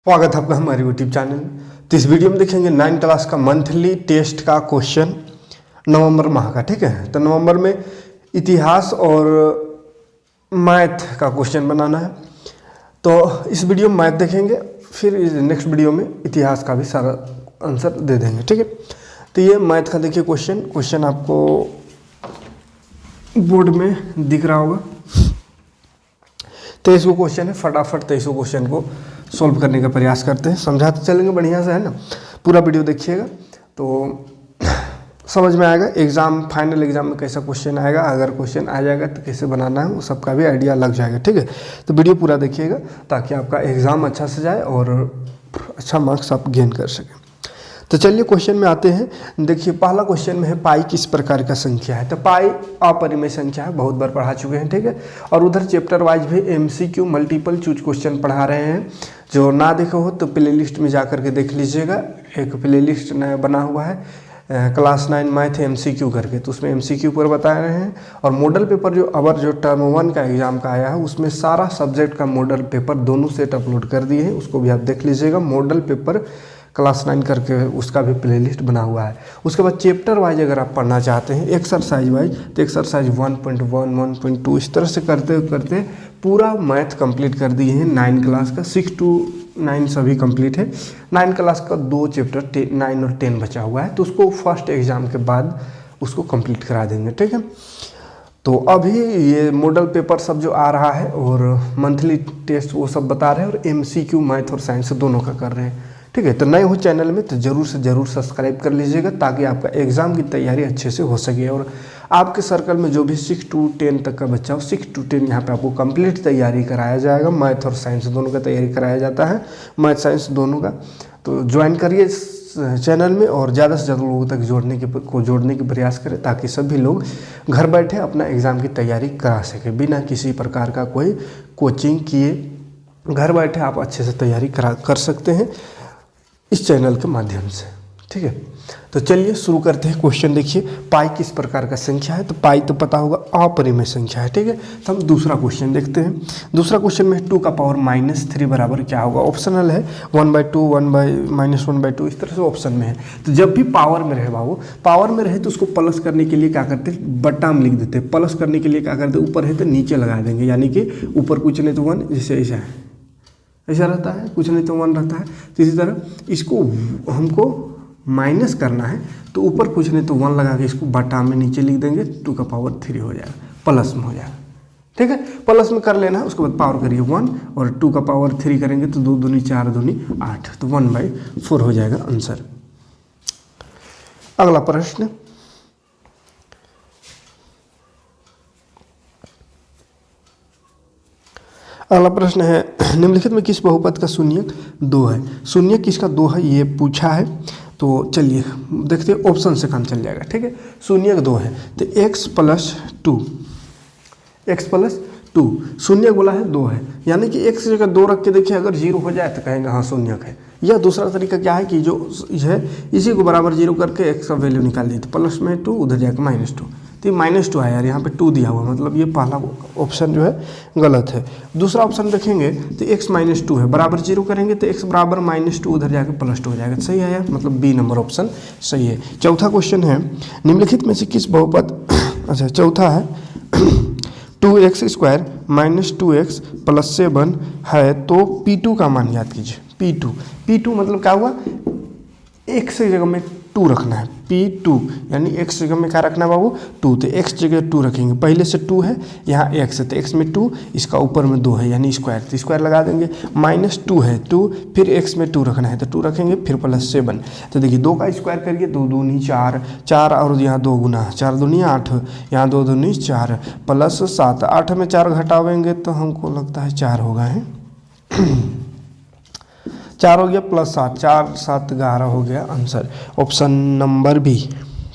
स्वागत है आपका हमारे यूट्यूब चैनल में। तो इस वीडियो में देखेंगे 9 क्लास का मंथली टेस्ट का क्वेश्चन नवंबर माह का। ठीक है, तो नवंबर में इतिहास और मैथ का क्वेश्चन बनाना है। तो इस वीडियो में मैथ देखेंगे, फिर नेक्स्ट वीडियो में इतिहास का भी सारा आंसर दे देंगे। ठीक है, तो ये मैथ का देखिए क्वेश्चन आपको बोर्ड में दिख रहा होगा। 23 क्वेश्चन है, फटाफट 23 क्वेश्चन को सॉल्व करने का प्रयास करते हैं। समझाते चलेंगे बढ़िया से, है ना। पूरा वीडियो देखिएगा तो समझ में आएगा एग्जाम, फाइनल एग्जाम में कैसा क्वेश्चन आएगा। अगर क्वेश्चन आ जाएगा तो कैसे बनाना है वो सबका भी आइडिया लग जाएगा। ठीक है, तो वीडियो पूरा देखिएगा ताकि आपका एग्ज़ाम अच्छा से जाए और अच्छा मार्क्स आप गेन कर सकें। तो चलिए क्वेश्चन में आते हैं। देखिए पहला क्वेश्चन में है पाई किस प्रकार का संख्या है। तो पाई अपरिमेय संख्या है, बहुत बार पढ़ा चुके हैं। ठीक है, और उधर चैप्टर वाइज भी MCQ मल्टीपल चूज क्वेश्चन पढ़ा रहे हैं। जो ना देखा हो तो प्ले लिस्ट में जा करके देख लीजिएगा। एक प्ले लिस्ट नया बना हुआ है क्लास 9 मैथ MCQ करके, तो उसमें MCQ पर बता रहे हैं। और मॉडल पेपर जो टर्म 1 का एग्जाम का आया है उसमें सारा सब्जेक्ट का मॉडल पेपर दोनों सेट अपलोड कर दिए हैं, उसको भी आप देख लीजिएगा। मॉडल पेपर क्लास 9 करके उसका भी प्लेलिस्ट बना हुआ है। उसके बाद चैप्टर वाइज अगर आप पढ़ना चाहते हैं एक्सरसाइज वाइज, तो एक्सरसाइज 1.1, 1.2 इस तरह से करते करते पूरा मैथ कंप्लीट कर दिए हैं। 9 क्लास का 6 to 9 सभी कंप्लीट है। 9 क्लास का 2 चैप्टर 9 और 10 बचा हुआ है, तो उसको फर्स्ट एग्जाम के बाद उसको कंप्लीट करा देंगे। ठीक है, तो अभी ये मॉडल पेपर सब जो आ रहा है और मंथली टेस्ट वो सब बता रहे हैं, और MCQ मैथ और साइंस दोनों का कर रहे हैं। ठीक है, तो नए हो चैनल में तो ज़रूर से ज़रूर सब्सक्राइब कर लीजिएगा ताकि आपका एग्ज़ाम की तैयारी अच्छे से हो सके। और आपके सर्कल में जो भी 6 to 10 तक का बच्चा हो, 6 to 10 यहाँ पे आपको कंप्लीट तैयारी कराया जाएगा। मैथ और साइंस दोनों का तैयारी कराया जाता है, मैथ साइंस दोनों का। तो ज्वाइन करिए चैनल में और ज़्यादा से ज़्यादा लोगों तक जोड़ने की प्रयास करें ताकि सभी लोग घर बैठे अपना एग्ज़ाम की तैयारी करा सकें बिना किसी प्रकार का कोई कोचिंग किए। घर बैठे आप अच्छे से तैयारी कर सकते हैं इस चैनल के माध्यम से। ठीक है, तो चलिए शुरू करते हैं। क्वेश्चन देखिए, पाई किस प्रकार का संख्या है। तो पाई तो पता होगा अपरिमेय संख्या है। ठीक है, तो हम दूसरा क्वेश्चन देखते हैं। दूसरा क्वेश्चन में 2 का पावर -3 बराबर क्या होगा। ऑप्शनल है 1/2, -1/2 इस तरह से ऑप्शन में है। तो जब भी पावर में रहे बाबू, पावर में रहे तो उसको प्लस करने के लिए क्या करते हैं, बट्टा में लिख देते हैं। प्लस करने के लिए क्या करते हैं, ऊपर है तो नीचे लगा देंगे, यानी कि ऊपर कुछ नहीं तो 1, जैसे ऐसा है, ऐसा रहता है, कुछ नहीं तो 1 रहता है। तो इसी तरह इसको हमको माइनस करना है तो ऊपर कुछ नहीं तो 1 लगा के इसको बटा में नीचे लिख देंगे, 2 का पावर 3 हो जाएगा, प्लस में हो जाएगा। ठीक है, प्लस में कर लेना है, उसके बाद पावर करिए 1 और 2 का पावर 3 करेंगे तो 2 दूनी 4 दूनी 8, तो 1/4 हो जाएगा आंसर। अगला प्रश्न, अगला प्रश्न है निम्नलिखित में किस बहुपद का शून्यक 2 है। शून्यक किसका 2 है ये पूछा है। तो चलिए देखते हैं, ऑप्शन से काम चल जाएगा। ठीक है, शून्यक 2 है तो x + 2 शून्यक बोला है 2 है, यानी कि x जगह 2 रख के देखिए, अगर 0 हो जाए तो कहेंगे हाँ शून्यक है। या दूसरा तरीका क्या है कि जो है इसी को बराबर 0 करके x का वैल्यू निकाल दी, तो प्लस में 2 उधर जाकर -2, तो -2 है यार, यहाँ पे 2 दिया हुआ, मतलब ये पहला ऑप्शन जो है गलत है। दूसरा ऑप्शन देखेंगे तो x -2 है, बराबर 0 करेंगे तो x बराबर -2 उधर जाकर +2 हो जाएगा। सही है यार, मतलब B नंबर ऑप्शन सही है। चौथा क्वेश्चन है निम्नलिखित में से किस बहुपद अच्छा चौथा है 2x² - 2x + 7 है तो P2 का मान याद कीजिए। P2 मतलब क्या हुआ, x जगह में 2 रखना है, P2 यानी x जगह में क्या रखना है बाबू 2, तो x जगह 2 रखेंगे। पहले से 2 है, यहाँ x है तो x में 2, इसका ऊपर में 2 है यानी स्क्वायर, तो स्क्वायर लगा देंगे। -2 है 2, फिर x में 2 रखना है तो 2 रखेंगे, फिर +7। तो देखिए 2 का स्क्वायर करिए, 2 दूनी 4, 4 और यहाँ 2 गुना 4 दूनी 8, यहाँ 2 दूनी 4 +7, 8 में 4 घटावेंगे तो हमको लगता है 4 होगा है 4 हो गया +7, 4 7 11 हो गया आंसर, ऑप्शन नंबर B।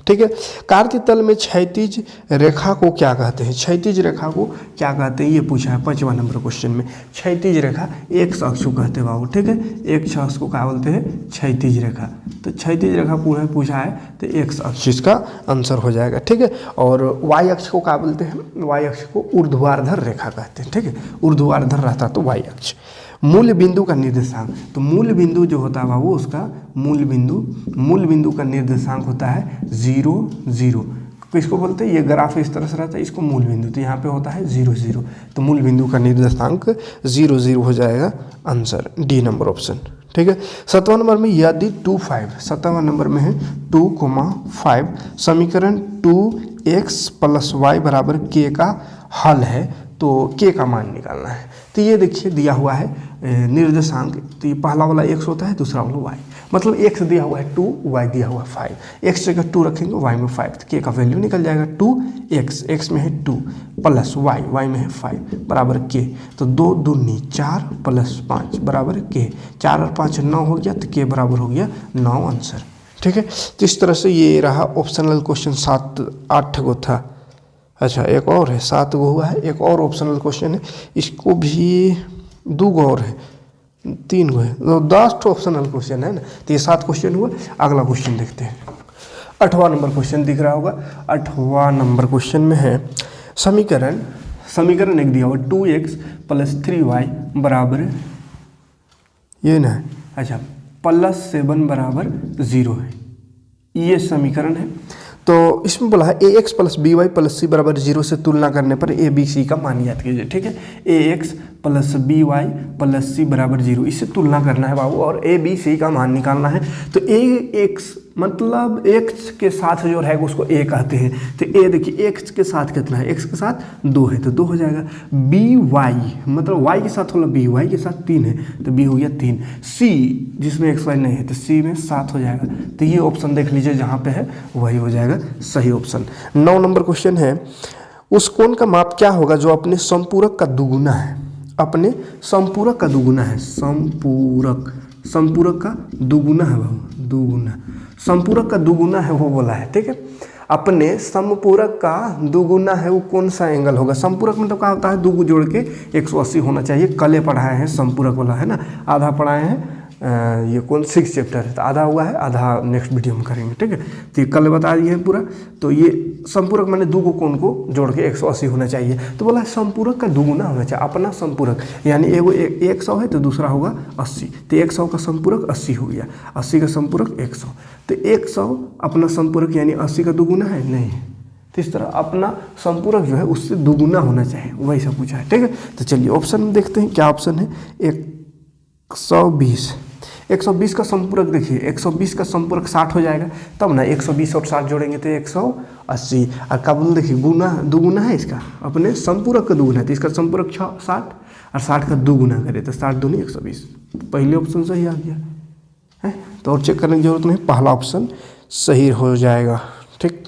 ठीक है, कार्तीय तल में क्षैतिज रेखा को क्या कहते हैं। क्षैतिज रेखा को क्या कहते हैं ये पूछा है 5वां नंबर क्वेश्चन में। क्षैतिज रेखा x अक्ष को कहते हैं बाबू। ठीक है, x अक्ष को क्या बोलते हैं, क्षैतिज रेखा। तो क्षैतिज रेखा पूछा है तो x अक्ष इसका आंसर हो जाएगा। ठीक है, और y अक्ष को क्या बोलते हैं, y अक्ष को ऊर्ध्वाधर रेखा कहते हैं। ठीक है, ऊर्ध्वाधर रहता तो y अक्ष। मूल बिंदु का निर्देशांक, तो मूल बिंदु जो होता है बाबू उसका मूल बिंदु का निर्देशांक होता है 0 0। किसको बोलते हैं, ये ग्राफ इस तरह से रहता है, इसको मूल बिंदु, तो यहाँ पे होता है 0 0, तो मूल बिंदु का निर्देशांक 0 0 हो जाएगा आंसर डी नंबर ऑप्शन। ठीक है। 7वां नंबर में यदि 2 5, 7वां नंबर में है 2,5 समीकरण 2x + y बराबर k का हल है, तो k का मान निकालना है। तो ये देखिए दिया हुआ है निर्देशांक, तो ये पहला वाला x होता है, दूसरा वाला y, मतलब x दिया हुआ है 2, y दिया हुआ है 5, x जगह 2 रखेंगे, y में 5, तो k का वैल्यू निकल जाएगा 2x, x में है 2 प्लस y में है 5 बराबर k, तो 2 दूनी 4 प्लस 5 बराबर k, 4 और 5 9 हो गया, तो k बराबर हो गया 9 आंसर। ठीक है। तो इस तरह से ये रहा ऑप्शनल क्वेश्चन 7 8 गो था। अच्छा एक और है, 7 गो हुआ है, एक और ऑप्शनल क्वेश्चन है, इसको भी 2 गो और है, 3 गो है, तो 10 ऑप्शनल क्वेश्चन है ना। तो ये 7 क्वेश्चन हुआ। अगला क्वेश्चन देखते हैं। 8वां नंबर क्वेश्चन दिख रहा होगा। 8वां नंबर क्वेश्चन में है समीकरण एक दिया हुआ 2x + 3y बराबर ये ना है, अच्छा +7 बराबर 0 है, ये समीकरण है। तो इसमें बोला है ax + by + c बराबर 0 से तुलना करने पर a b c का मान ज्ञात कीजिए। ठीक है। ax + by + c बराबर 0, इससे तुलना करना है बाबू, और a b c का मान निकालना है। तो ax मतलब x के साथ जो रहेगा उसको a कहते हैं, तो a देखिए x के साथ कितना है, x के साथ 2 है, तो 2 हो जाएगा। by मतलब y के साथ होला b, y के साथ 3 है, तो b हो गया 3। c जिसमें x y नहीं है, तो c में 7 हो जाएगा। तो ये ऑप्शन देख लीजिए जहाँ पे है वही हो जाएगा सही ऑप्शन। 9 नंबर क्वेश्चन है, उस कोण का माप क्या होगा जो अपने संपूरक का दुगुना है, अपने संपूरक का दुगुना है, संपूरक का दुगुना है बाबू, दुगुना, संपूरक का दुगुना है वो बोला है। ठीक है। अपने संपूरक का दुगुना है वो कौन सा एंगल होगा। संपूरक मतलब क्या होता है, दो जोड़ के 180 होना चाहिए। कल पढ़ाए हैं संपूरक वाला है ना, आधा पढ़ाए हैं, ये कौन 6 चैप्टर है, तो आधा हुआ है, आधा नेक्स्ट वीडियो में करेंगे। ठीक है। तो ये कल बता दिए हैं पूरा। तो ये संपूरक मैंने दो कोण को जोड़ के 180 होना चाहिए, तो बोला संपूरक का दुगुना होना चाहिए अपना संपूरक, यानी एगो 100 है तो दूसरा होगा 80, तो 100 का संपूरक 80 हो गया, 80 का संपूरक 100, तो 100 अपना संपूरक यानी 80 का दुगुना है नहीं, तो इस तरह अपना संपूरक जो है उससे दुगुना होना चाहिए, वही सब पूछा है। ठीक है। तो चलिए ऑप्शन में देखते हैं क्या ऑप्शन है। 120 का संपूरक देखिए, 120 का संपूरक 60 हो जाएगा, तब ना 120 और 60 जोड़ेंगे तो 180, और का बोल देखिए दुगुना है इसका, अपने संपूरक का दुगुना है, तो इसका संपूरक 60 और 60 का दुगुना करे तो 60 दूनी 120, पहले ऑप्शन सही आ गया है। तो और चेक करने की जरूरत नहीं, पहला ऑप्शन सही हो जाएगा। ठीक।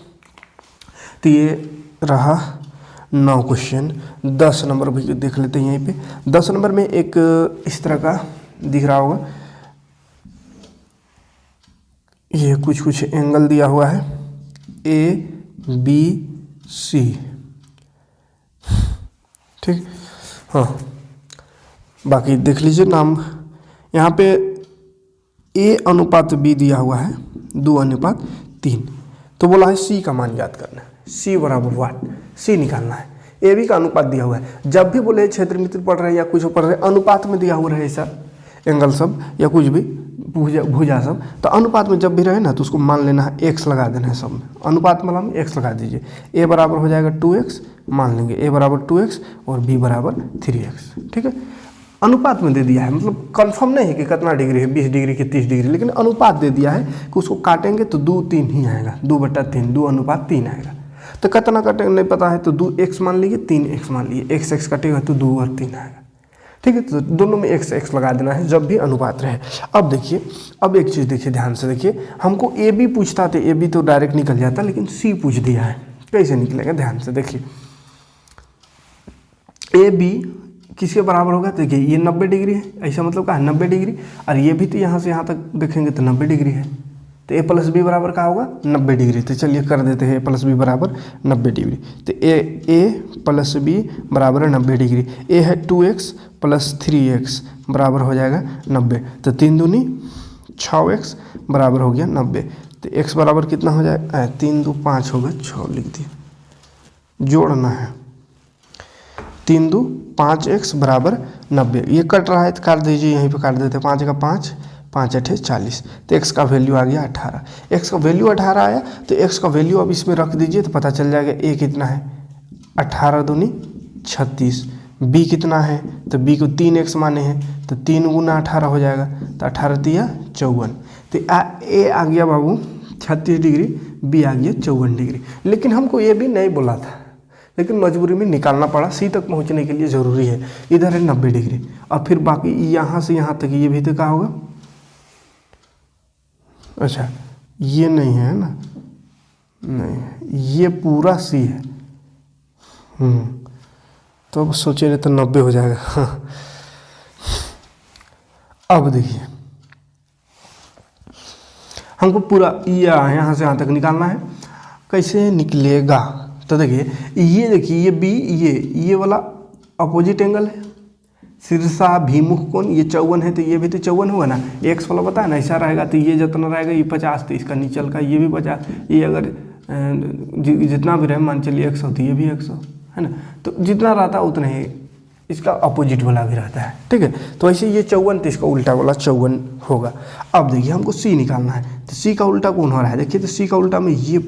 तो ये रहा 9 क्वेश्चन। 10 नंबर भी देख लेते हैं यहीं पे। 10 नंबर में एक इस तरह का दिख रहा होगा, ये कुछ एंगल दिया हुआ है ABC। ठीक। हाँ, बाकी देख लीजिए नाम, यहाँ पे A/B दिया हुआ है 2/3, तो बोला है C का मान याद करना है, C बराबर वाट, C निकालना है। AB का अनुपात दिया हुआ है, जब भी बोले क्षेत्र मित्र पढ़ रहे हैं या कुछ पढ़ रहे हैं, अनुपात में दिया हुआ रहे सर एंगल सब या कुछ भी भुजा सब, तो अनुपात में जब भी रहे ना तो उसको मान लेना है, x लगा देना है सब में, अनुपात में x लगा दीजिए। a बराबर हो जाएगा 2x, मान लेंगे a बराबर 2x और b बराबर 3x। ठीक है। अनुपात में दे दिया है, मतलब कंफर्म नहीं है कि कितना डिग्री है, 20 डिग्री की 30 डिग्री, लेकिन अनुपात दे दिया है कि उसको काटेंगे तो 2/3 ही आएगा, 2/3, 2/3 आएगा। तो कितना काटेंगे नहीं पता है, तो 2x मान लीजिए, 3x मान लीजिए, x कटेगा तो 2 और 3 आएगा। ठीक है। तो दोनों में x लगा देना है जब भी अनुपात रहे। अब देखिए, अब एक चीज़ देखिए, ध्यान से देखिए, हमको AB पूछता तो AB तो डायरेक्ट निकल जाता, लेकिन C पूछ दिया है, कैसे निकलेगा, ध्यान से देखिए। AB किसके बराबर होगा, देखिए ये 90 डिग्री है, ऐसा मतलब क्या है 90 डिग्री, और ये भी तो यहाँ से यहाँ तक देखेंगे तो 90 डिग्री है, तो A+B बराबर क्या होगा 90 डिग्री। तो चलिए कर देते हैं A+B बराबर 90 डिग्री। तो A+B बराबर 90 डिग्री, A है 2x + 3x बराबर हो जाएगा 90, तो 3 दूनी 6x बराबर हो गया 90। तो x बराबर कितना हो जाएगा, 3 2 5 होगा, 6 लिख दिए, जोड़ना है, 3 2 5x बराबर 90। ये कट रहा है तो काट दीजिए, यहीं पे काट देते हैं। 5 का 5, 5 8 40, तो x का वैल्यू आ गया 18। x का वैल्यू 18 आया तो x का वैल्यू अब इसमें रख दीजिए तो पता चल जाएगा a कितना है, 18 दूनी 36। b कितना है, तो b को 3x माने हैं तो 3 गुना 18 हो जाएगा, तो 18 तिया 54। तो a आ गया बाबू 36 डिग्री, b आ गया 54 डिग्री। लेकिन हमको ये भी नहीं बोला था, लेकिन मजबूरी में निकालना पड़ा, सी तक पहुंचने के लिए ज़रूरी है। इधर है 90 डिग्री, और फिर बाकी यहाँ से यहाँ तक ये भी तो क्या होगा, अच्छा ये नहीं है ना, नहीं ये पूरा सी है। तो अब सोचे रहे तो 90 हो जाएगा। अब देखिए हमको पूरा यहाँ से यहाँ तक निकालना है, कैसे निकलेगा। तो देखिए ये बी, ये वाला अपोजिट एंगल है, शीर्षाभिमुख कोण, ये 54 है तो ये भी तो 54 होगा ना। एक्स वाला पता है ना, ऐसा रहेगा तो ये जितना रहेगा ये 50, तो इसका नीचल का ये भी 50, ये अगर जितना भी रहे मान चलिए 100 तो ये भी 100 है ना। तो जितना रहता है उतना ही इसका अपोजिट वाला भी रहता है, ठीक है। तो ऐसे ये 54 तो इसका उल्टा वाला 54 होगा। अब देखिए हमको सी निकालना है, तो सी का उल्टा कौन हो रहा है, देखिए तो सी का उल्टा में ये,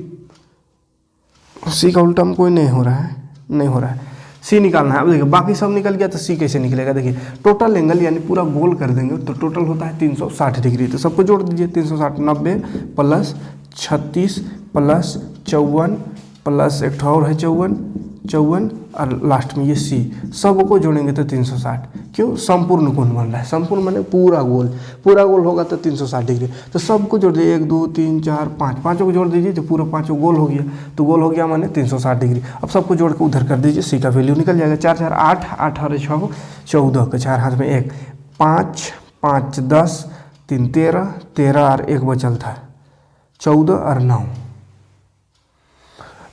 सी का उल्टा में कोई नहीं हो रहा है, नहीं हो रहा है, सी निकालना है। अब देखिए बाकी सब निकल गया तो सी कैसे निकलेगा, देखिए टोटल एंगल यानी पूरा गोल कर देंगे तो टोटल होता है 360 डिग्री। तो सबको जोड़ दीजिए, 360 90 प्लस 36 प्लस 54 प्लस एक और है 54 और लास्ट में ये सी, सबको जोड़ेंगे तो 360। क्यों, संपूर्ण कोण बन रहा है, संपूर्ण माने पूरा गोल होगा तो 360 डिग्री। तो सबको जोड़ दीजिए, 1 2 3 4 5, पाँचों को जोड़ दीजिए तो पूरा पाँचों गोल हो गया। तो गोल हो गया माने 360 डिग्री। अब सबको जोड़ के उधर कर दीजिए, सी का वैल्यू निकल जाएगा 4 4 8 8 और 6 14 का 4 हाथ में 1 5 5 10 3 13 13 और 1 बचल था 14 और 9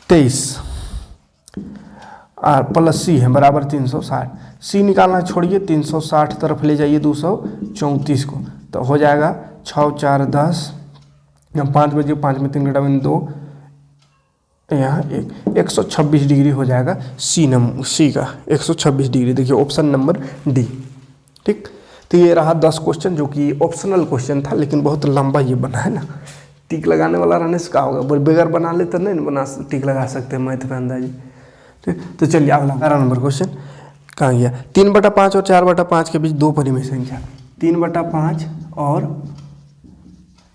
23 और प्लस सी है बराबर 360। सी निकालना छोड़िए, 360 तरफ ले जाइए 234 को, तो हो जाएगा 6 4 10, 5 बजे 5 में 3 घटा 2, यहाँ 126 डिग्री हो जाएगा सी का 126 डिग्री। देखिए ऑप्शन नंबर डी, ठीक। तो ये रहा 10 क्वेश्चन जो कि ऑप्शनल क्वेश्चन था, लेकिन बहुत लंबा ये बना है ना। टिक लगाने वाला रहने से क्या होगा, बगैर बना ले तो नहीं बना टिक लगा सकते हैं मैथ पे अंदाजी, ठीक। तो चलिए अगला 11 नंबर क्वेश्चन कहाँ गया। 3/5 और 4/5 के बीच दो परिमेय संख्या, 3/5 और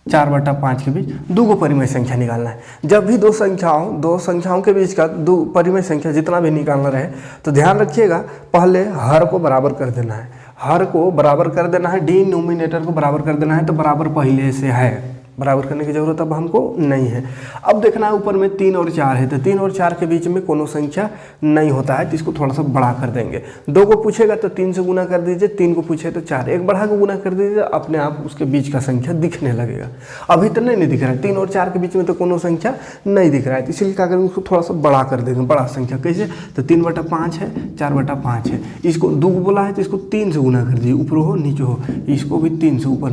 4/5 के बीच दो परिमेय संख्या निकालना है। जब भी दो संख्याओं के बीच का दो परिमेय संख्या जितना भी निकालना रहे तो ध्यान रखिएगा पहले हर को बराबर कर देना है, हर को बराबर कर देना है, डिनोमिनेटर को बराबर कर देना है। तो बराबर पहले से है, बराबर करने की जरूरत अब हमको नहीं है। अब देखना है ऊपर में 3 और 4 है, तो 3 और 4 के बीच में कोनो संख्या नहीं होता है, तो इसको थोड़ा सा बड़ा कर देंगे। 2 को पूछेगा तो 3 से गुना कर दीजिए, 3 को पूछे तो 4, एक बढ़ा के गुना कर दीजिए, अपने आप उसके बीच का संख्या दिखने लगेगा। अभी तो नहीं दिख रहा है, 3 और 4 के बीच में तो कोनो संख्या नहीं दिख रहा है, तो इसलिए क्या करेंगे, उसको थोड़ा सा बड़ा कर देंगे, बड़ा संख्या कैसे, तो 3/5 है, 4/5 है। इसको 2 बोला है तो इसको 3 से गुना कर दीजिए, ऊपर हो नीचे हो, इसको भी 3 से ऊपर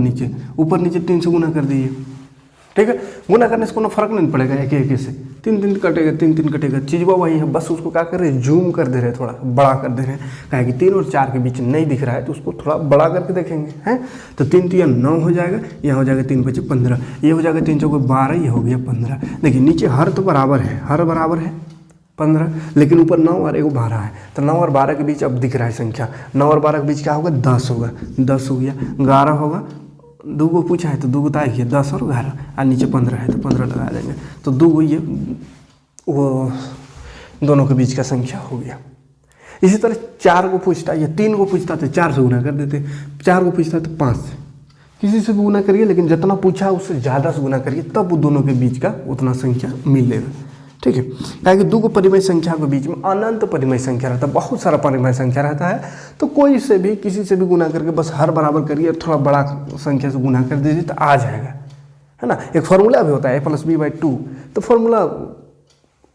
नीचे 3 से गुना कर दीजिए, ठीक है। गुना करने से कोनो फर्क नहीं पड़ेगा, एक एक से 3 कटेगा, 3 कटेगा, चीज़ वही है, बस उसको क्या कर रहे हैं, जूम कर दे रहे हैं, थोड़ा बड़ा कर दे रहे हैं, कहे कि 3 और 4 के बीच नहीं दिख रहा है तो उसको थोड़ा बड़ा करके देखेंगे, हैं। तो 3 3 9 हो जाएगा, यहाँ हो जाएगा 3 5 15, ये हो जाएगा 3 4 12, ये हो गया 15। देखिए नीचे हर तो बराबर है, हर बराबर है 15, लेकिन ऊपर 9 और 1 12 है, तो 9 और 12 के बीच अब दिख रहा है संख्या, 9 और 12 के बीच क्या होगा, 10 होगा, 10 हो गया, 11 होगा, 2 को पूछा है तो 2 को तो आइए 10 और 11, और नीचे 15 है तो 15 लगा देंगे, तो 2 ये वो दोनों के बीच का संख्या हो गया। इसी तरह 4 को पूछता या 3 को पूछता तो 4 से गुना कर देते, 4 को पूछता तो 5 से, किसी से भी गुना करिए, लेकिन जितना पूछा उससे ज़्यादा से गुना करिए, तब वो दोनों के बीच का उतना संख्या मिलेगा, ठीक है। क्योंकि दो परिमेय संख्या के बीच में अनंत परिमेय संख्या रहता है, बहुत सारा परिमेय संख्या रहता है, तो कोई से भी किसी से भी गुना करके बस हर बराबर करिए, थोड़ा बड़ा संख्या से गुना कर दीजिए तो आ जाएगा, है ना। एक फार्मूला भी होता है a+b/2, तो फार्मूला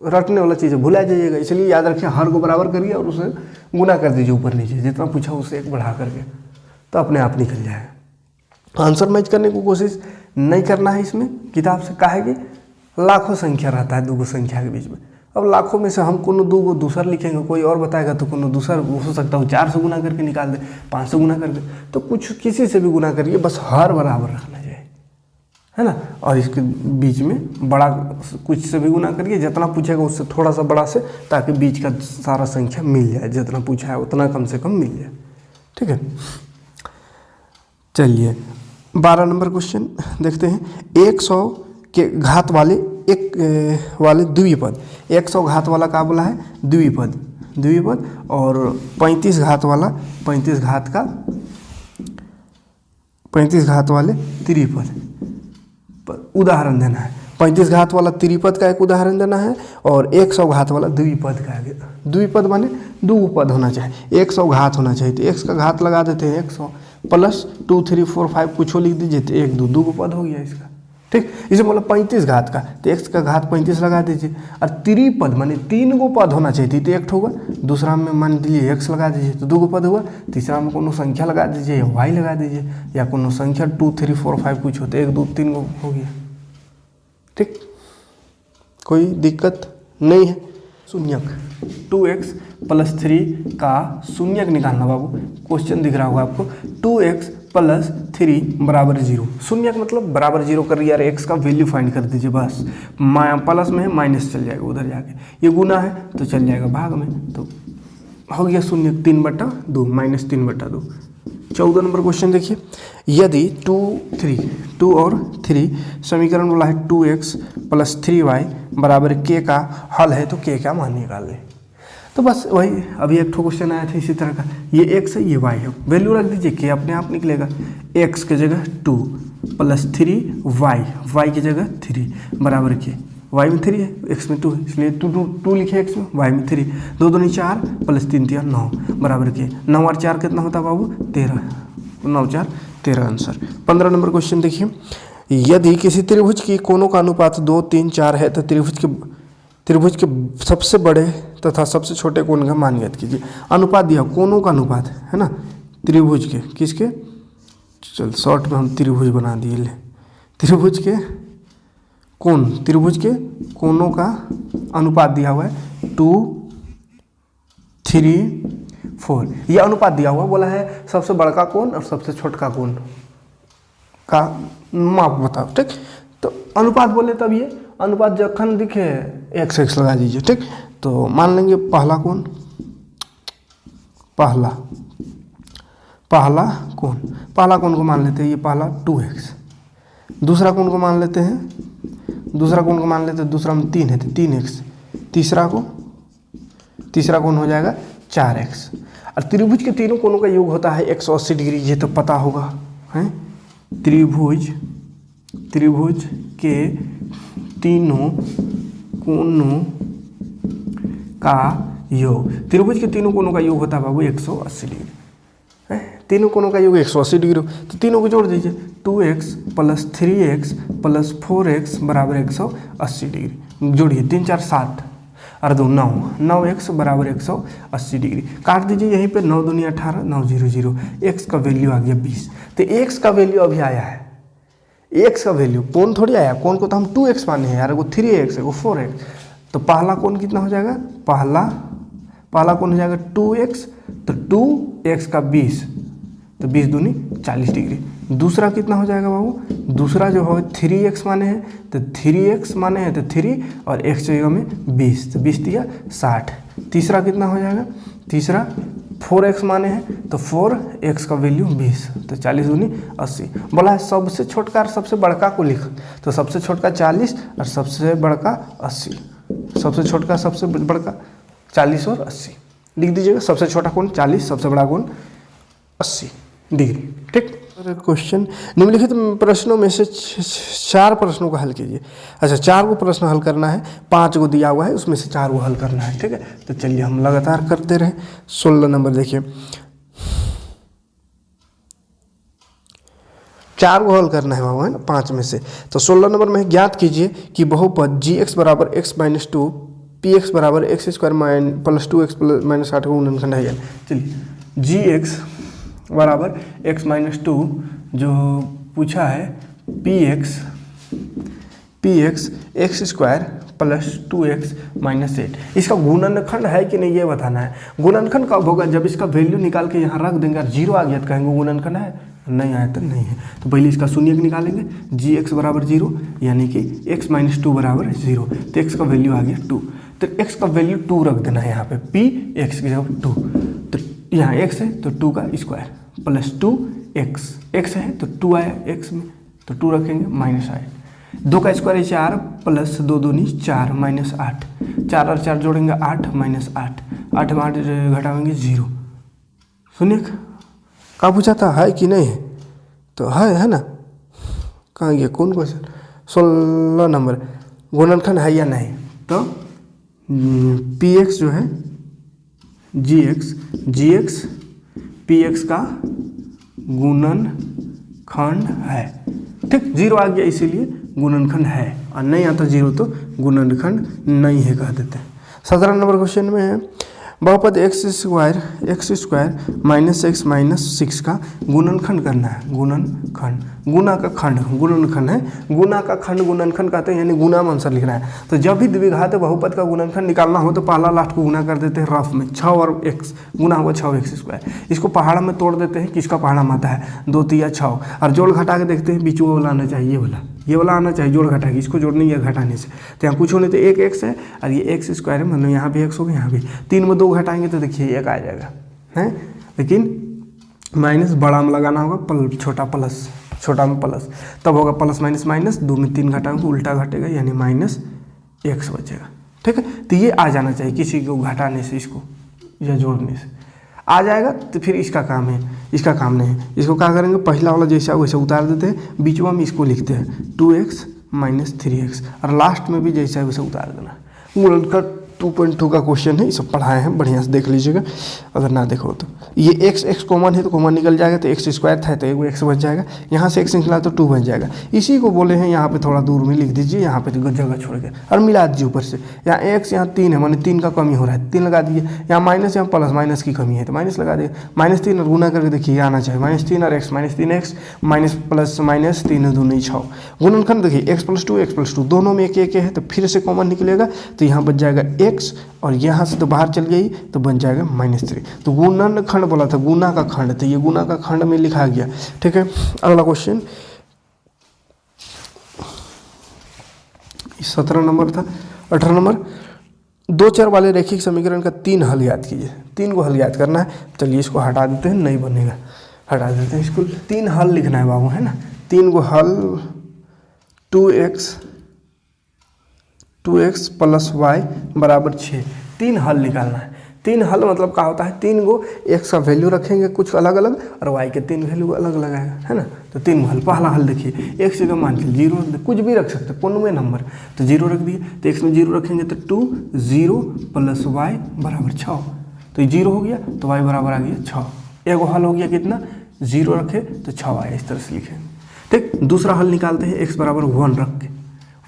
रटने वाला चीज़ है, भुला जाइएगा, इसलिए याद रखिए हर को बराबर करिए और उसे गुना कर दीजिए ऊपर नीचे, जितना पूछा उससे 1 बढ़ा करके, तो अपने आप निकल जाएगा। आंसर मैच करने की कोशिश नहीं करना है इसमें किताब से, काहे कि लाखों संख्या रहता है दो संख्या के बीच में, अब लाखों में से हम कोनो दो गो दूसर लिखेंगे, कोई और बताएगा तो कोनो दूसर हो सकता है 4 से गुना करके निकाल दे, 5 से गुना करके, तो कुछ किसी से भी गुना करिए, बस हर बराबर रखना चाहिए, है ना। और इसके बीच में बड़ा कुछ से भी गुना करिए, जितना पूछेगा उससे थोड़ा सा बड़ा से, ताकि बीच का सारा संख्या मिल जाए, जितना पूछा है उतना कम से कम मिल जाए, ठीक है। चलिए 12 नंबर क्वेश्चन देखते हैं। 100 के घात वाले वाले द्विपद, 100 घात वाला क्या बोला है, द्विपद, और 35 घात वाला 35 घात वाले त्रिपद उदाहरण देना है। 35 घात वाला त्रिपद का एक उदाहरण देना है, और 100 घात वाला द्विपद का, द्विपद माने दो पद होना चाहिए, 100 घात होना चाहिए, तो x का घात लगा देते हैं 100 प्लस 2 3 4 5 कुछ लिख दीजिए, तो 1 2 को पद हो गया इसका, ठीक। इसे बोला 35 घात का, तो x का घात 35 लगा दीजिए, और त्रिपद माने 3 गो पद होना चाहिए, तो 1 होगा, दूसरा में मान लीजिए x लगा दीजिए तो 2 पद हुआ, तीसरा में कोनो संख्या लगा दीजिए या y लगा दीजिए, या कोनो संख्या 2 3 4 5 कुछ होते, 1 2 3 गो हो गया, ठीक, कोई दिक्कत नहीं है। शून्यक 2x प्लस 3 का शून्यक निकालना बाबू, क्वेश्चन दिख रहा होगा आपको, 2x प्लस 3 बराबर 0, शून्यक मतलब बराबर 0 कर दिया, x का वैल्यू फाइंड कर दीजिए बस, प्लस में है माइनस चल जाएगा उधर जाके, ये गुना है तो चल जाएगा भाग में, तो हो गया शून्यक 3/2 माइनस 3/2। 14 नंबर क्वेश्चन देखिए, यदि 2 और 3 समीकरण बोला है 2x प्लस 3y बराबर k का हल है, तो k का मान निकाल लें। तो बस वही अभी एक ठो क्वेश्चन आया था इसी तरह का, ये x है ये y है, वैल्यू रख दीजिए, k अपने आप निकलेगा, x की जगह 2 प्लस 3y की जगह 3 बराबर k, y में 3 है x में 2 है, इसलिए 2 लिखे x में, y में 3, 2 दूनी 4 प्लस 3 3 9 बराबर के 9 और 4 कितना होता है बाबू 13, 9 4 13 आंसर। 15 नंबर क्वेश्चन देखिए, यदि किसी त्रिभुज की कोनों का अनुपात 2 3 4 है, तो त्रिभुज के सबसे बड़े तथा सबसे छोटे कोण का मान ज्ञात कीजिए। अनुपात दिया, कोनों का अनुपात है ना, त्रिभुज के, किसके, चल शॉर्ट में हम त्रिभुज बना दिए, ले त्रिभुज के कोनों का अनुपात दिया हुआ है 2 3 4, यह अनुपात दिया हुआ, बोला है सबसे बड़का कोण और सबसे छोटका कोण का माप बताओ, ठीक। तो अनुपात बोले तब ये अनुपात जखन दिखे x लगा दीजिए, ठीक। तो मान लेंगे पहला कोण को मान लेते हैं, ये पहला 2x, दूसरा कोण को मान लेते हैं, दूसरा में 3 है तो 3x, तीसरा कोण हो जाएगा 4x, और त्रिभुज के तीनों कोणों का योग होता है 180 डिग्री, ये तो पता होगा, है। त्रिभुज के तीनों कोणों का योग, त्रिभुज के तीनों कोणों का योग होता है बाबू 180 डिग्री, है। तीनों कोणों का योग 180 डिग्री, तो तीनों को जोड़ दीजिए, 2x plus 3x plus 4x बराबर 180 डिग्री, जोड़िए 3 4 7 और 2 9, 9x बराबर 180 डिग्री, काट दीजिए यहीं पे, 9 दूनी 18 9 0 0, x का वैल्यू आ गया 20, तो x का वैल्यू अभी आया है, x का वैल्यू, कोण थोड़ी आया, कोण को तो हम 2x माने हैं यार, वो 3x है वो 4x, तो पहला कोण कितना हो जाएगा, पहला कोण हो जाएगा 2x, तो 2x का 20, तो 20 दूनी 40 डिग्री, दूसरा कितना हो जाएगा बाबू, दूसरा जो है 3x माने हैं, तो 3x माने हैं तो 3 और x जगह में 20, तो 20 दिया 60, तीसरा कितना हो जाएगा, तीसरा 4x माने हैं तो 4x का वैल्यू 20, तो 40 दूनी 80, बोला है सबसे छोटका और सबसे बड़का को लिख, तो सबसे छोटका 40 और सबसे बड़का 80, सबसे छोटका सबसे बड़का 40 और 80 लिख दीजिएगा, सबसे छोटा कोण 40, सबसे बड़ा कोण 80 डिग्री, ठीक। क्वेश्चन निम्नलिखित प्रश्नों में से 4 प्रश्नों का हल कीजिए। अच्छा 4 को प्रश्न हल करना है, 5 को दिया हुआ है, उसमें से 4 को हल करना है, ठीक है। तो चलिए हम लगातार करते रहे। 16 नंबर देखिए, 4 को हल करना है बाबू, है ना 5 में से। तो 16 नंबर में ज्ञात कीजिए कि बहुपद gx बराबर x-2 px बराबर x² प्लस 2x माइनस 8 का गुणनखंड है। चलिए gx बराबर x-2 जो पूछा है px x² plus 2x minus 8। इसका गुणनखंड है कि नहीं ये बताना है। गुणनखंड कब होगा, जब इसका वैल्यू निकाल के यहाँ रख देंगे और 0 आ गया तो कहेंगे गुणनखंड है, नहीं आया तो नहीं है। तो पहले इसका शून्यक निकालेंगे, gx बराबर 0 यानी कि x माइनस 2 बराबर 0। तो x का वैल्यू आ गया 2, तो x का वैल्यू 2 रख देना है यहाँ पे, p x की जगह 2। तो यहाँ x है तो 2 का स्क्वायर प्लस 2x, x है तो 2 आया x में तो 2 रखेंगे माइनस आया, 2 का स्क्वायर 4 प्लस 2 दूनी 4 माइनस 8, 4 और 4 जोड़ेंगे 8 माइनस 8, 8 में 8 घटाएंगे 0। सुनिए का पूछा था है कि नहीं है, तो है ना, कहाँ गया कौन क्वेश्चन, 16 नंबर, गुणनखंड है या नहीं। तो px जो है gx px का गुणनखंड है, ठीक, 0 आ गया इसीलिए गुणनखंड है, और नहीं आता 0 तो गुणनखंड नहीं है कह देते हैं। 17 नंबर क्वेश्चन में है बहुपद x square minus x minus 6 का गुणनखंड करना है। गुणनखंड, गुना का खंड गुणनखंड है, गुना का खंड गुणनखंड कहते हैं, यानी गुना में आंसर लिखना है। तो जब भी द्विघात बहुपद का गुणनखंड निकालना हो तो पहला लास्ट को गुना कर देते हैं रफ में, 6 और x गुना हुआ 6x स्क्वायर। इसको पहाड़ा में तोड़ देते हैं, किसका पहाड़ा में आता है 2 3 6, और जोड़ घटा के देखते हैं बीच वाला आना चाहिए, ये वाला आना चाहिए, जोड़ घटा के, इसको जोड़ने या घटाने से। तो यहाँ कुछ होने तो एक x है और ये x स्क्वायर है, मतलब यहाँ भी x होगा, यहाँ भी 3 में 2 घटाएंगे तो देखिए 1 आ जाएगा है, लेकिन माइनस बड़ा में लगाना होगा, छोटा प्लस, छोटा में प्लस, तब होगा प्लस माइनस माइनस, 2 में 3 घटाएंगे उल्टा घटेगा यानी माइनस x बचेगा, ठीक है। तो ये आ जाना चाहिए, किसी को घटाने से इसको या जोड़ने से आ जाएगा, तो फिर इसका काम है, इसका काम नहीं है। इसको क्या करेंगे, पहला वाला जैसा वैसे उतार देते हैं, बीच में इसको लिखते हैं 2x माइनस 3x, और लास्ट में भी जैसा वैसे उतार देना। गुणनखंड 2.2 का क्वेश्चन है, ये सब पढ़ाए हैं, बढ़िया से देख लीजिएगा, अगर ना देखो तो। ये x कॉमन है तो कॉमन निकल जाएगा, तो x स्क्वायर था तो एगो x बच जाएगा, यहाँ से x निकला तो 2 बच जाएगा। इसी को बोले हैं यहाँ पे थोड़ा दूर में लिख दीजिए, यहाँ पे तो जगह छोड़ के, और मिला दीजिए ऊपर से। यहाँ x यहाँ 3 है, माने 3 का कमी हो रहा है, 3 लगा दिए, यहाँ माइनस यहाँ प्लस, माइनस की कमी है तो माइनस लगा दिए, -3 और गुना करके देखिए आना चाहिए, -3 और x -3x minus plus minus 3 दूनी 6। गुणनखंड देखिए x + 2 दोनों में एक है, तो फिर से कॉमन निकलेगा, तो यहाँ बच जाएगा x, और यहाँ से तो बाहर चल गई तो बन जाएगा -3। तो गुणनखंड बोला था, गुना का खंड, तो ये गुना का खंड में लिखा गया, ठीक है। अगला क्वेश्चन 17 नंबर था। 18 नंबर, 2 चर वाले रैखिक समीकरण का 3 हल याद कीजिए। 3 को हल याद करना है, चलिए इसको हटा देते हैं, नहीं बनेगा, हटा देते हैं इसको। 3 हल लिखना है बाबू, है ना, 3 को हल 2x + y बराबर 6, 3 हल निकालना है। 3 हल मतलब क्या होता है, 3 गो x का वैल्यू रखेंगे कुछ अलग अलग, और y के 3 वैल्यू अलग अलग आएगा, है ना। तो 3 हल, पहला हल देखिए, x जगह मान लीजिए 0, कुछ भी रख सकते, कोनवे नंबर, तो 0 रख दिए, तो x में 0 रखेंगे तो 2 0 + y बराबर 6, तो 0 हो गया तो y बराबर आ गया 6। एगो हल हो गया कितना, 0 रखे तो 6 आया, इस तरह से लिखेंगे, ठीक। दूसरा हल निकालते हैं, x बराबर 1 रख के,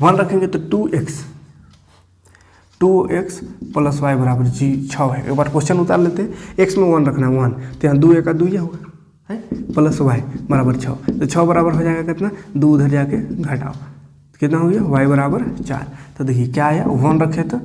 1 रखेंगे तो 2x + y बराबर 6 है। एक बार क्वेश्चन उतार लेते हैं, x में 1 रखना है 1, तो यहाँ 2 का 2 होगा, है, प्लस y बराबर 6, तो 6 बराबर हो जाएगा कितना, 2 उधर जाके घटाओ, कितना हो गया, y बराबर 4। तो देखिए क्या आया, 1 रखे तो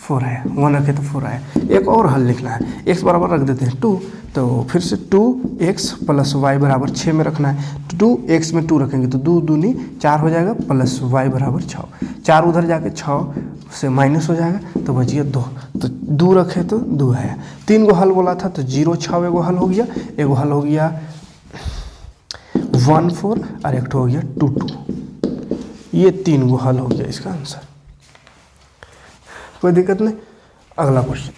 4 आया, 1 रखे तो 4 आया। एक और हल लिखना है, x बराबर रख देते हैं 2, तो फिर से 2x + y बराबर 6 में रखना है, 2x में 2 रखेंगे तो 2 दूनी 4 हो जाएगा, प्लस y बराबर 6, 4 उधर जाके 6 से माइनस हो जाएगा, तो बचिए 2, तो 2 रखे तो 2 आया। 3 गो हल बोला था, तो 0 6 एगो हल हो गया, एगो हल हो गया 1 4 और एक हो गया 2 2, ये 3 गो हल हो गया इसका आंसर, कोई दिक्कत नहीं। अगला क्वेश्चन,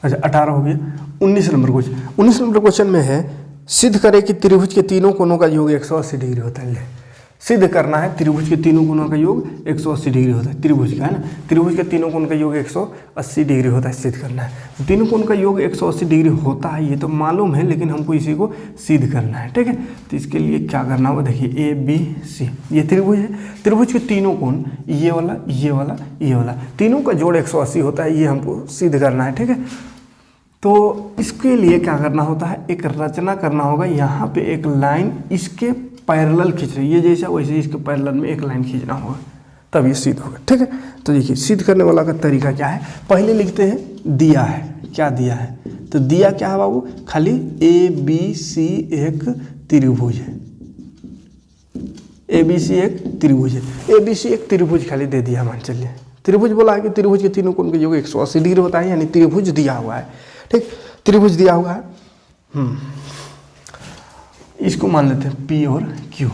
अच्छा 18 हो गया। 19 नंबर क्वेश्चन, 19 नंबर क्वेश्चन में है, सिद्ध करें कि त्रिभुज के तीनों कोणों का योग 180 डिग्री होता है। सिद्ध करना है, त्रिभुज के तीनों कोणों का योग 180 डिग्री होता है, त्रिभुज का, है ना, त्रिभुज के तीनों कोण का योग 180 डिग्री होता है, सिद्ध करना है। तीनों कोण का योग 180 डिग्री होता है, ये तो मालूम है, लेकिन हमको इसी को सिद्ध करना है, ठीक है। तो इसके लिए क्या करना होगा, देखिए ABC, ये त्रिभुज है, त्रिभुज के तीनों कोण, ये वाला ये वाला ये वाला, तीनों का जोड़ 180 होता है, ये हमको सिद्ध करना है, ठीक है। तो इसके लिए क्या करना होता है, एक रचना करना होगा, यहाँ पे एक लाइन इसके पैरेलल खींच रही है, जैसा वैसे इसके पैरेलल में एक लाइन खींचना होगा, तब ये सिद्ध होगा। ठीक है, तो देखिए सिद्ध करने वाला का तरीका क्या है, पहले लिखते हैं दिया है, क्या दिया है, तो दिया क्या है बाबू, खाली ABC एक त्रिभुज है, ABC एक त्रिभुज है, ABC एक त्रिभुज खाली दे दिया, मान चलिए त्रिभुज बोला है कि त्रिभुज के तीनों कोण का योग 180 डिग्री होता है, यानी त्रिभुज दिया हुआ है। ठीक, त्रिभुज दिया हुआ है, इसको मान लेते हैं P और Q,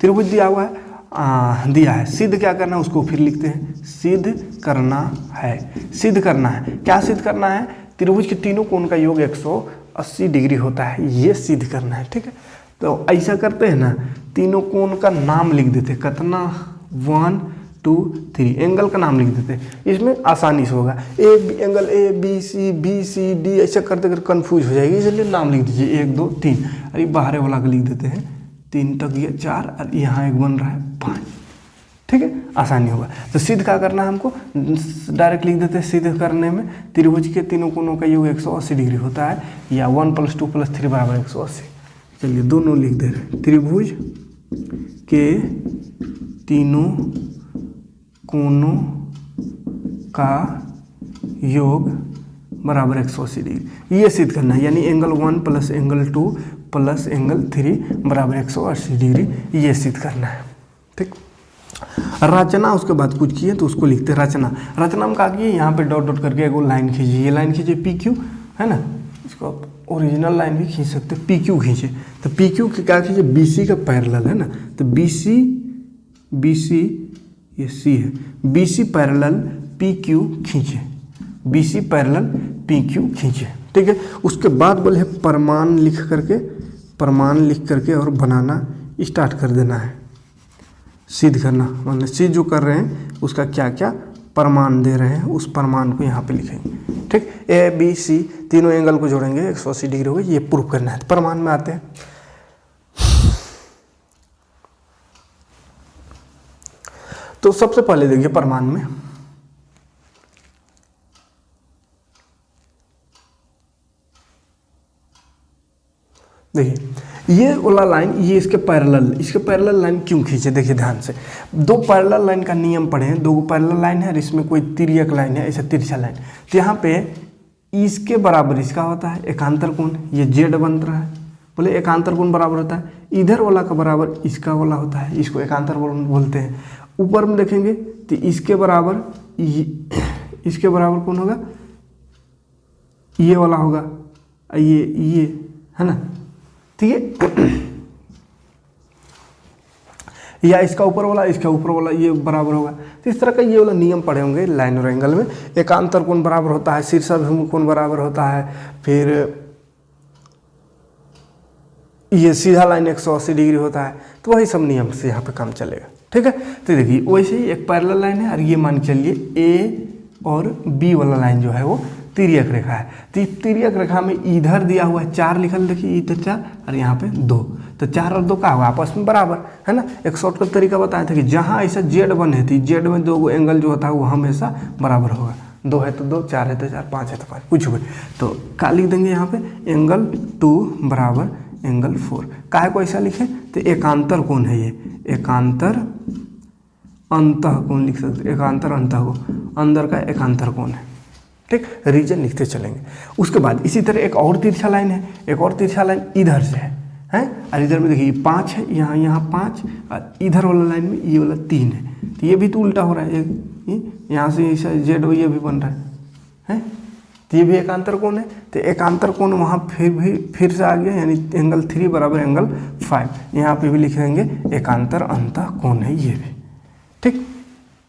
त्रिभुज दिया हुआ है, दिया है, सिद्ध क्या करना है उसको फिर लिखते हैं, सिद्ध करना है, सिद्ध करना है, क्या सिद्ध करना है, त्रिभुज के तीनों कोण का योग 180 डिग्री होता है, ये सिद्ध करना है। ठीक है, तो ऐसा करते हैं ना, तीनों कोण का नाम लिख देते, कितना 1 2 3 एंगल का नाम लिख देते, इसमें आसानी से होगा, एंगल ABCD ऐसा करते करते कन्फ्यूज हो जाएगी, इसलिए नाम लिख दीजिए 1 2 3, अरे बाहर वाला का लिख देते हैं 3 तक ये 4 और यहाँ एक बन रहा है 5। ठीक है, आसानी होगा। तो सिद्ध क्या करना है हमको, डायरेक्ट लिख देते हैं, सिद्ध करने में त्रिभुज के तीनों कोणों का योग 180 डिग्री होता है, या 1 + 2 + 3 = 180। चलिए दोनों लिख दे रहे हैं, त्रिभुज के तीनों कोणों का योग बराबर 180 डिग्री, ये सिद्ध करना है, यानी एंगल 1 + एंगल 2 + एंगल 3 = 180 डिग्री, ये सिद्ध करना है। ठीक, रचना उसके बाद कुछ किए तो उसको लिखते हैं रचना। रचना में कहा कि यहाँ पे डॉट डॉट करके एक लाइन खींचिए, ये लाइन खींचे PQ है ना, इसको आप ओरिजिनल लाइन भी खींच सकते हैं, PQ खींचे, तो PQ के क्या खींचे, BC का पैरेलल है ना, तो BC ये C है, BC पैरेलल PQ खींचे, BC पैरेलल PQ खींचे। ठीक है, उसके बाद बोले प्रमाण लिख करके और बनाना स्टार्ट कर देना है, सिद्ध करना, मतलब सिद्ध जो कर रहे हैं उसका क्या क्या प्रमाण दे रहे हैं, उस प्रमाण को यहाँ पे लिखेंगे। ठीक, ABC तीनों एंगल को जोड़ेंगे 180 डिग्री हो गई, ये प्रूफ करना है। प्रमाण में आते हैं, तो सबसे पहले देखिए प्रमाण में देखिए ये वाला लाइन, ये इसके पैरेलल लाइन क्यों खींचे, देखिए ध्यान से, दो पैरेलल लाइन का नियम पढ़े हैं, दो पैरेलल लाइन है और इसमें कोई तिर्यक लाइन है, ऐसा तिरछा लाइन, तो यहाँ पे इसके बराबर इसका होता है एकांतर कोण, ये Z बन रहा है, बोले एकांतर कोण बराबर होता है, इधर वाला का बराबर इसका वाला होता है, इसको एकांतर बोलते हैं। ऊपर में देखेंगे तो इसके बराबर कौन होगा, ये वाला होगा, ये है ना, ठीक है, या इसका ऊपर वाला ये बराबर होगा। तो इस तरह का ये वाला नियम पढ़े होंगे लाइन और एंगल में, एकांतर कोण बराबर होता है, शीर्षाभिमुख कोण बराबर होता है, फिर ये सीधा लाइन 180 डिग्री होता है, तो वही सब नियम से यहाँ पे काम चलेगा। ठीक है, तो देखिए वैसे ही एक पैरेलल लाइन है और ये मान के चलिए A और B वाला लाइन जो है वो तिर्यक रेखा है, तो तिर्यक रेखा में इधर दिया हुआ है 4 लिखल, देखिए इधर 4 और यहाँ पे 2, तो 4 और 2 का होगा आपस में बराबर है ना। एक शॉर्टकट तरीका बताया था कि जहाँ ऐसा Z बने थी, Z में दो एंगल जो होता है वो हमेशा बराबर होगा, 2 है तो 2, 4 है तो 4, 5 है तो 5, कुछ भी, तो क्या लिख देंगे यहाँ पे, एंगल 2 बराबर एंगल 4। काहे को ऐसा लिखे, तो एकांतर कोण है, ये एकांतर अंतः कोण लिख सकते, एकांतर अंतः को अंदर का एकांतर कोण है। ठीक, रीजन लिखते चलेंगे। उसके बाद इसी तरह एक और तिरछा लाइन है, एक और तिरछा लाइन इधर से है और इधर में देखिए 5 है, यहाँ 5 और इधर वाला लाइन में ये वाला 3 है, तो ये भी तो उल्टा हो रहा है, यहाँ से ऐसा Z ये भी बन रहा है, तो ये भी एकांतर कोण है, तो एकांतर कोण वहाँ फिर से आ गया, यानी एंगल 3 बराबर एंगल 5, यहाँ पे भी लिख देंगे एकांतर अंतः कोण है ये भी। ठीक,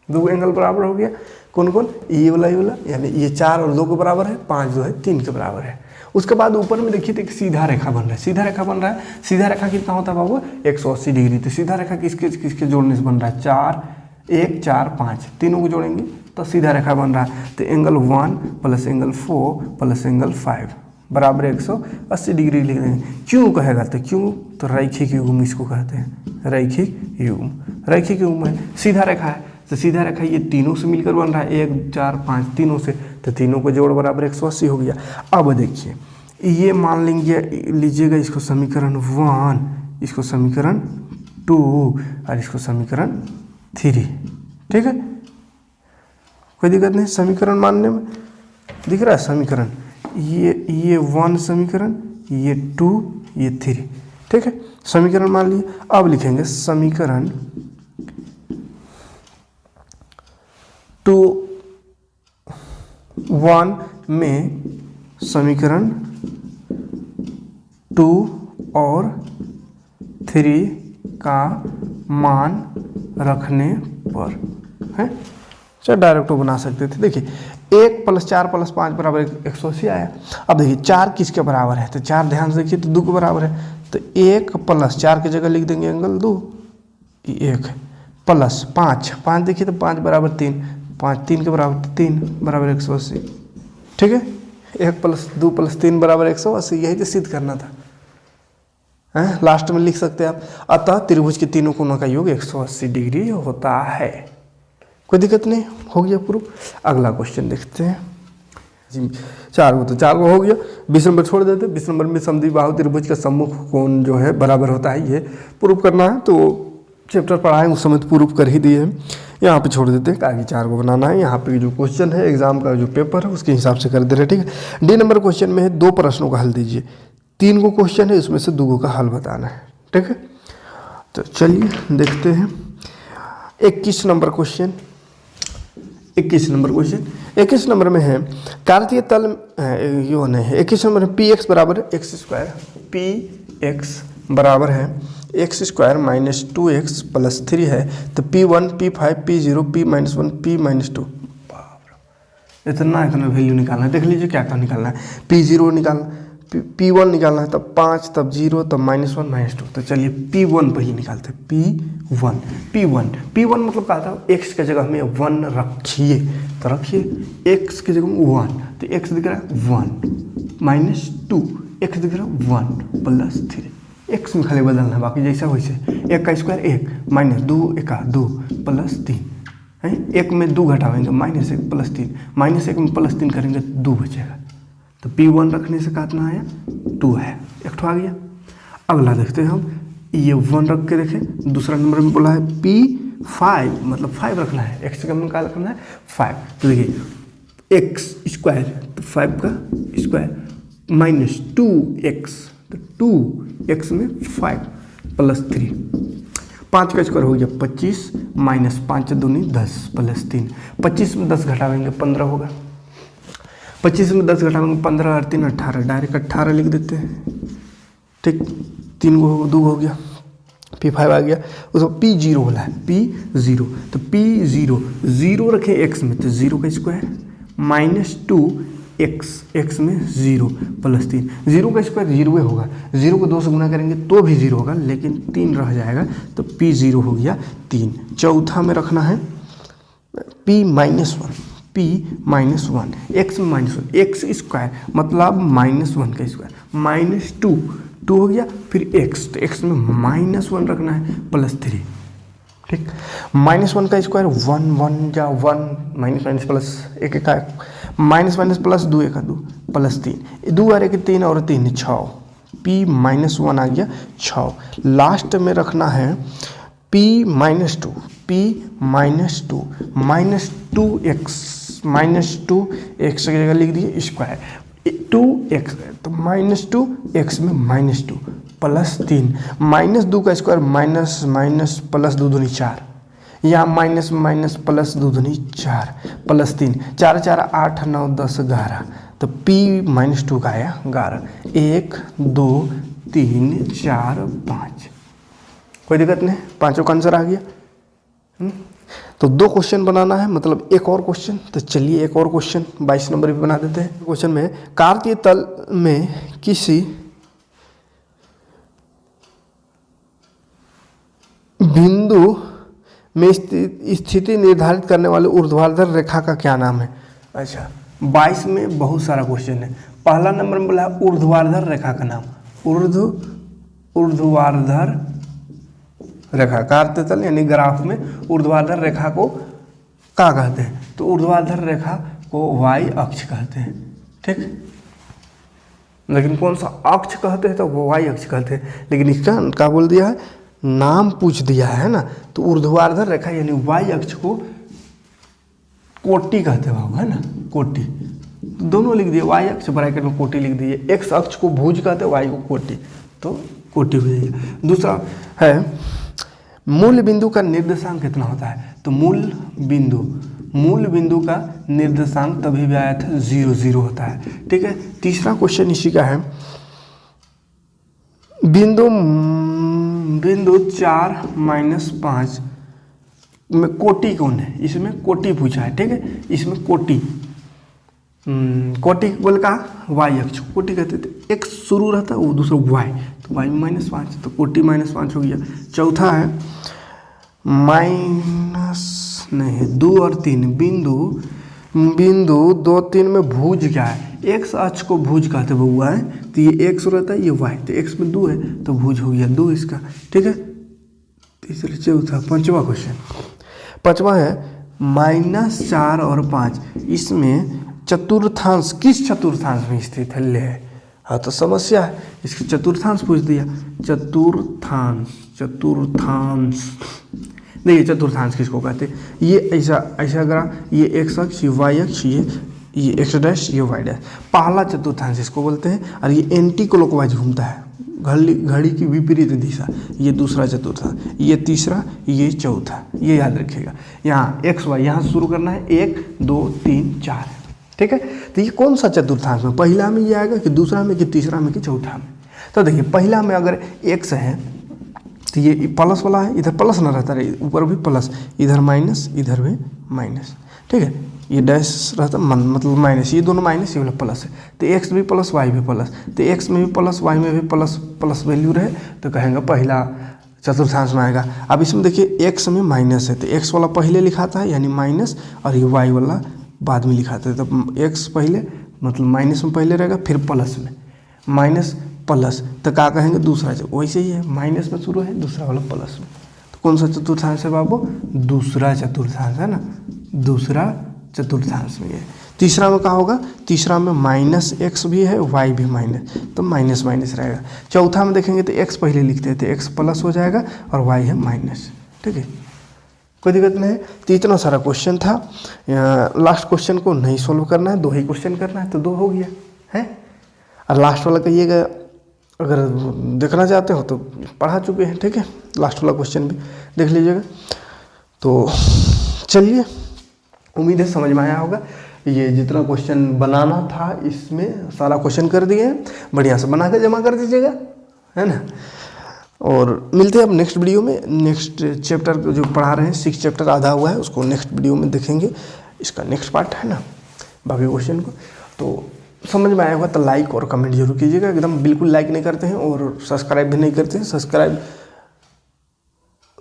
2 एंगल बराबर हो गया, कौन कौन, ये वाला यानी ये 4 और 2 के बराबर है, 5 जो है 3 के बराबर है। उसके बाद ऊपर में देखिए तो एक सीधा रेखा बन रहा है, सीधा रेखा कितना होता है बाबू, 180 डिग्री। तो सीधा रेखा किसके जोड़ने से बन रहा है, 4 1 4 5 तीनों को जोड़ेंगे तो सीधा रेखा बन रहा है, तो एंगल 1 + एंगल 4 + एंगल 5 बराबर 180 डिग्री लिख देंगे। क्यों कहेगा, तो क्यों, तो रैखिक युग्म इसको कहते हैं, रैखिक युग्म है, सीधा रेखा है, तो सीधा रेखा ये तीनों से मिलकर बन रहा है, 1 4 5 तीनों से, तो तीनों को जोड़ बराबर 180 हो गया। अब देखिए ये मान लीजिएगा इसको समीकरण 1, इसको समीकरण 2 और इसको समीकरण 3। ठीक है, कोई दिक्कत नहीं। समीकरण मानने में दिख रहा है समीकरण, ये 1 समीकरण, ये 2, ये 3, ठीक है, समीकरण मान लिए। अब लिखेंगे समीकरण 2 1 में समीकरण 2 और 3 का मान रखने पर है, चलो डायरेक्ट बना सकते थे। देखिए 1 + 4 + 5 बराबर 180 आया। अब देखिए 4 किसके बराबर है, तो 4 ध्यान से देखिए तो 2 के बराबर है, तो 1 + 4 की जगह लिख देंगे एंगल 2, 1 + 5 देखिए तो 5 बराबर 3, 5 3 के बराबर 3 बराबर 180, ठीक है। 1 + 2 + 3 बराबर 180, यही तो सिद्ध करना था, हैं। लास्ट में लिख सकते हैं आप, अतः त्रिभुज के तीनों कोणों का योग 180 डिग्री होता है। कोई दिक्कत नहीं, हो गया प्रूफ। अगला क्वेश्चन देखते हैं जी। 4 को तो 4 को हो गया, 20 नंबर छोड़ देते। 20 नंबर में समद्विबाहु त्रिभुज का सम्मुख कोण जो है बराबर होता है, ये प्रूफ करना है। तो चैप्टर पढ़ाएं उस समय तो प्रूफ कर ही दिए हैं, यहाँ पे छोड़ देते हैं, आगे 4 को बनाना है। यहाँ पे जो क्वेश्चन है एग्जाम का जो पेपर है उसके हिसाब से कर दे रहे, ठीक है। डी नंबर क्वेश्चन में है 2 प्रश्नों का हल दीजिए, 3 को क्वेश्चन है, उसमें से 2 का हल बताना है, ठीक है। तो चलिए देखते हैं 21 नंबर क्वेश्चन। 21 नंबर में है कार्तीय तल यो नहीं है। 21 नंबर में px बराबर x², px बराबर है x² - 2x + 3 है, तो p1 p5 p0 p - 1 p - 2, इतना वैल्यू निकालना है। देख लीजिए क्या क्या निकालना है, p0 निकालना, p1 निकालना है, तब 5 तब 0 तब -1 -2। तो चलिए p1 पर ही निकालते हैं। p1 मतलब क्या था, x की जगह में 1 रखिए, तो रखिए x की जगह में 1, तो x दिख रहा है 1 - 2, x दिख रहा है 1 + 3, x में खाली बदलना है, बाकी जैसा वैसे। 1 का स्क्वायर 1 -2 एका 2 + 3 है, 1 में 2 घटावेंगे -1 + 3, -1 में +3 करेंगे 2 बचेगा, तो p1 रखने से कितना आया 2 है, एक ठो आ गया। अगला देखते हैं हम, ये 1 रख के देखें। दूसरा नंबर में बोला है p5 मतलब 5 रखना है, x का मान क्या रखना है 5, तो देखिए x² तो 5 का स्क्वायर -2x, तो 2x में 5 + 3, 5 का स्क्वायर हो गया 25 -5 दूनी 10 + 3, 25 में 10 घटावेंगे 15 होगा, 25 में 10 घटावेंगे 15 और 3 18, डायरेक्ट 18 लिख देते हैं, ठीक। 3 को 2 हो गया, p5 आ गया। उसको p0 बोला है, p0, तो p0 0 रखे x में, तो 0 का स्क्वायर -2x में 0 + 3, 0 का स्क्वायर 0 होगा, 0 को 2 से गुना करेंगे तो भी 0 होगा, लेकिन 3 रह जाएगा, तो p0 हो गया 3। चौथा में रखना है p - 1, x में -1, x² मतलब -1 का स्क्वायर -2 हो गया, फिर x, तो x में -1 रखना है +3, ठीक। -1 का स्क्वायर 1 1 या 1 - प्लस 1 का -+ +2 1 का 2 + 3, 2 और 1 3 और 3 6, p - 1 आ गया 6। लास्ट में रखना है p - 2, -2x की जगह लिख दिए स्क्वायर, 2x तो -2x में -2 + 3, -2 का स्क्वायर +2 दूनी 4, यहाँ -+ +2 दूनी 4 + 3, 4 4 8 9 10 11, तो p - 2 का आया 11, 1 2 3 4 5, कोई दिक्कत नहीं, पाँचों का आंसर आ गया। तो 2 क्वेश्चन बनाना है, मतलब एक और क्वेश्चन, तो चलिए एक और क्वेश्चन 22 नंबर भी बना देते हैं। क्वेश्चन में कार्तीय तल में किसी बिंदु में स्थिति निर्धारित करने वाले ऊर्ध्वाधर रेखा का क्या नाम है। अच्छा 22 में बहुत सारा क्वेश्चन है। पहला नंबर में बोला है ऊर्ध्वाधर रेखा का नाम, ऊर्ध्वाधर रेखा, कार्तीय तल यानी ग्राफ में ऊर्ध्वाधर रेखा को क्या कहते हैं, तो ऊर्ध्वाधर रेखा को y अक्ष कहते हैं, ठीक। लेकिन कौन सा अक्ष कहते हैं, तो y अक्ष कहते हैं, लेकिन इसका क्या बोल दिया है, नाम पूछ दिया है ना, तो ऊर्ध्वाधर रेखा यानी y अक्ष को कोटि कहते हैं बाबू, है ना, कोटि। तो दोनों लिख दिए, वाई अक्ष ब्रैकेट में कोटि लिख दिए, एक्स अक्ष को भुज कहते हैं, वाई को कोटि, तो कोटि हो जाएगा। दूसरा है मूल बिंदु का निर्देशांक कितना होता है, तो मूल बिंदु का निर्देशांक तभी भी आया था 0 0 होता है, ठीक है। तीसरा क्वेश्चन इसी का है, बिंदु 4-5 में कोटि कौन है, इसमें कोटि पूछा है, ठीक है। इसमें कोटि बोल का वाई अक्ष कोटि कहते थे, एक शुरू रहता है वो दूसरा वाई, तो वाई में -5, तो कोटि -5 हो गया। चौथा है -2 और 3 बिंदु 2-3 में भुज क्या है, एक्स अक्ष को भुज कहते हुआ है, तो ये एक्स रहता है, ये वाई, तो एक्स में 2 है तो भुज हो गया 2 इसका, ठीक है। तीसरा चौथा पांचवा क्वेश्चन, पांचवा है -4 और 5, इसमें चतुर्थांश किस चतुर्थांश में स्थित है, ले है, हाँ तो समस्या है, इसके चतुर्थांश पूछ दिया। चतुर्थांश देखिए चतुर्थांश किसको कहते हैं, ये ऐसा अगर ये एक्स अक्ष, ये वाई अक्ष, ये एक्स डैश, ये वाई डैश, पहला चतुर्थांश इसको बोलते हैं, और ये एंटी क्लॉकवाइज घूमता है, घड़ी की विपरीत दिशा, ये दूसरा चतुर्थांश, ये तीसरा, ये चौथा, ये याद रखिएगा। यहाँ एक्स वाई यहाँ शुरू करना है, 1 2 3 4, ठीक है। तो ये कौन सा चतुर्थांश में, पहला में ये आएगा कि दूसरा में कि तीसरा में कि चौथा में, तो देखिए पहला में अगर एक्स है तो ये प्लस वाला है, इधर प्लस ना रहता रहे, ऊपर भी प्लस, इधर माइनस, इधर भी माइनस, ठीक है। ये डैश रहता मतलब माइनस, ये दोनों माइनस, ये वाला प्लस है, तो एक्स भी प्लस वाई भी प्लस, तो एक्स में भी प्लस वाई में भी प्लस वैल्यू रहे तो कहेंगे पहला चतुर्थांश में आएगा। अब इसमें देखिए एक्स में माइनस है, तो एक्स वाला पहले लिखाता है यानी माइनस, और ये वाई वाला बाद में लिखाते हैं, तो एक्स पहले मतलब माइनस में पहले रहेगा, फिर प्लस में माइनस प्लस, तो क्या कहेंगे दूसरा, वैसे ही है, माइनस में शुरू है, दूसरा वाला प्लस में, तो कौन सा चतुर्थांश है बाबू, दूसरा चतुर्थांश है ना, दूसरा चतुर्थांश में है। तीसरा में क्या होगा, तीसरा में -x भी है, y भी माइनस, तो माइनस रहेगा। चौथा में देखेंगे तो x पहले लिखते हैं, तो x प्लस हो जाएगा और y है माइनस, ठीक है, कोई दिक्कत नहीं है। तो इतना सारा क्वेश्चन था, लास्ट क्वेश्चन को नहीं सोल्व करना है, 2 ही क्वेश्चन करना है, तो 2 हो गया है। और लास्ट वाला कहिएगा, अगर देखना चाहते हो तो पढ़ा चुके हैं, ठीक है, लास्ट वाला क्वेश्चन भी देख लीजिएगा। तो चलिए, उम्मीद है समझ में आया होगा। ये जितना क्वेश्चन बनाना था इसमें सारा क्वेश्चन कर दिए हैं, बढ़िया से बना के जमा कर दीजिएगा, है ना। और मिलते हैं अब नेक्स्ट वीडियो में, नेक्स्ट चैप्टर जो पढ़ा रहे हैं 6 चैप्टर आधा हुआ है, उसको नेक्स्ट वीडियो में देखेंगे, इसका नेक्स्ट पार्ट है ना, बाकी क्वेश्चन को। तो समझ में आया होगा तो लाइक और कमेंट जरूर कीजिएगा, एकदम बिल्कुल लाइक नहीं करते हैं और सब्सक्राइब भी नहीं करते हैं। सब्सक्राइब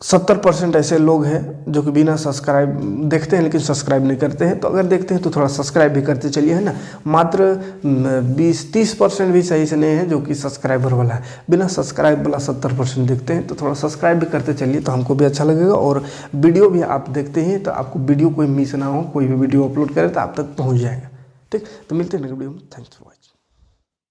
70% ऐसे लोग हैं जो कि बिना सब्सक्राइब देखते हैं लेकिन सब्सक्राइब नहीं करते हैं, तो अगर देखते हैं तो थोड़ा सब्सक्राइब भी करते चलिए, है ना। मात्र 20-30% भी सही से नहीं है जो कि सब्सक्राइबर वाला है, बिना सब्सक्राइब वाला 70% देखते हैं, तो थोड़ा सब्सक्राइब भी करते चलिए, तो हमको भी अच्छा लगेगा। और वीडियो भी आप देखते हैं तो आपको वीडियो कोई मिस ना हो, कोई भी वीडियो अपलोड करें तो आप तक पहुँच जाएगा, ठीक। तो मिलते हैं नेक्स्ट वीडियो में, थैंक्स फॉर वॉचिंग।